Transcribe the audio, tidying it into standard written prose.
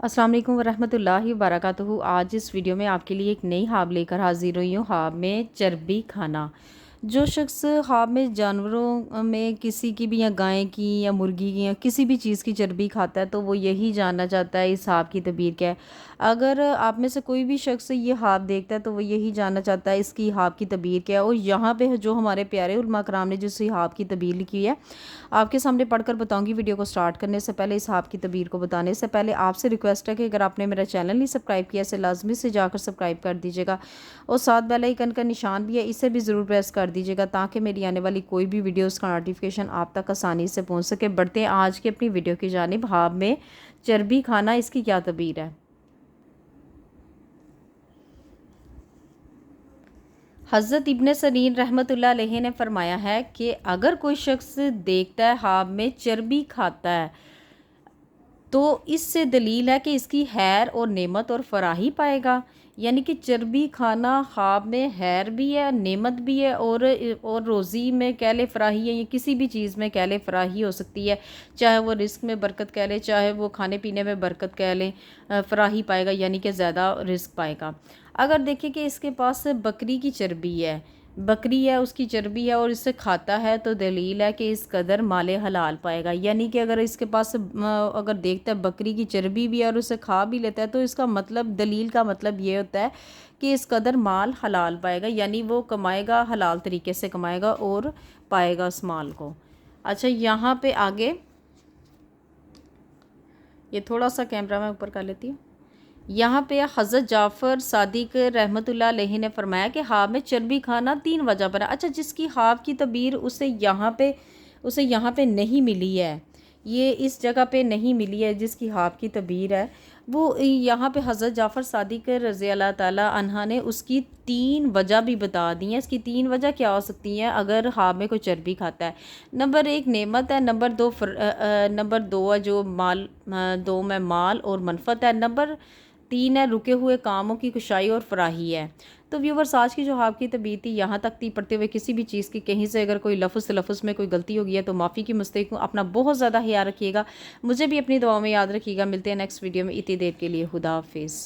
अस्सलाम वालेकुम वरहमतुल्लाहि वबरकातुहू। आज इस वीडियो में आपके लिए एक नई ख्वाब लेकर हाजिर हुई हूँ। ख्वाब में चर्बी खाना। जो शख्स ख्वाब में जानवरों में किसी की भी या गाय की या मुर्गी की या किसी भी चीज़ की चर्बी खाता है तो वो यही जानना चाहता है इस ख्वाब की तबीर क्या है। अगर आप में से कोई भी शख्स ये ख्वाब देखता है तो वो यही जानना चाहता है इसकी ख्वाब की तबीर क्या है। और यहाँ पे जो हमारे प्यारे उलमा कराम ने जिस ख्वाब की तबीर लिखी है आपके सामने पढ़कर बताऊंगी। वीडियो को स्टार्ट करने से पहले इस ख्वाब की तबीर को बताने से पहले आपसे रिक्वेस्ट है कि अगर आपने मेरा चैनल नहीं सब्सक्राइब किया इसे लाजमी से जाकर सब्सक्राइब कर दीजिएगा और साथ बेल आइकन का निशान भी है, इसे भी ज़रूर प्रेस कर दीजिएगा ताकि मेरी आने वाली कोई भी वीडियोस का नोटिफिकेशन आप तक आसानी से पहुंच सके। बढ़ते हैं आज की अपनी वीडियो की जानिब। ख्वाब में चर्बी खाना, इसकी क्या तबीर है। हज़रत इब्न सरीन रहमतुल्लाह अलैहि ने फरमाया है कि अगर कोई शख्स देखता है ख्वाब में चर्बी खाता है तो इससे दलील है कि इसकी खैर और नेमत और फराही पाएगा। यानी कि चर्बी खाना ख्वाब में खैर भी है, नेमत भी है और रोज़ी में कह ले फराही है, या किसी भी चीज़ में कह ले फराही हो सकती है। चाहे वो रिस्क में बरकत कह ले, चाहे वो खाने पीने में बरकत कह ले, फराही पाएगा यानी कि ज़्यादा रिस्क पाएगा। अगर देखें कि इसके पास बकरी की चर्बी है, बकरी है उसकी चर्बी है और इसे खाता है तो दलील है कि इस कदर माले हलाल पाएगा। यानी कि अगर इसके पास अगर देखता है बकरी की चर्बी भी है और उसे खा भी लेता है तो इसका मतलब, दलील का मतलब ये होता है कि इस कदर माल हलाल पाएगा, यानी वो कमाएगा, हलाल तरीके से कमाएगा और पाएगा उस माल को। अच्छा, यहाँ पे आगे ये थोड़ा सा कैमरा मैं ऊपर कर लेती हूँ। यहाँ पे हज़रत जाफ़र सादिक रहमतुल्लाह अलैहि ने फरमाया कि ख्वाब में चर्बी खाना 3 वजह पर है। अच्छा, जिसकी ख्वाब की तबीर उसे यहाँ पे नहीं मिली है, ये इस जगह पे नहीं मिली है जिसकी ख्वाब की तबीर है, वो यहाँ पे हज़रत जाफ़र सादिक रज़ी अल्लाह ताला अन्हा ने उसकी 3 वजह भी बता दी हैं। इसकी 3 वजह क्या हो सकती हैं अगर ख्वाब में कोई चर्बी खाता है। नंबर 1 नेमत है, नंबर 2 है जो माल, 2 में माल और मनफत है, नंबर 3 है रुके हुए कामों की कुशाई और फराही है। तो व्यूवर्स, आज की जो आपकी तबीयत थी यहाँ तक थी। पढ़ते हुए किसी भी चीज़ की कहीं से अगर कोई लफ्ज़ से लफ्ज़ में कोई गलती हो गई है तो माफ़ी की मुस्तहिक हूँ। अपना बहुत ज़्यादा ख्याल रखिएगा, मुझे भी अपनी दुआओं में याद रखिएगा। मिलते हैं नेक्स्ट वीडियो में। इतनी देर के लिए खुदा हाफिज़।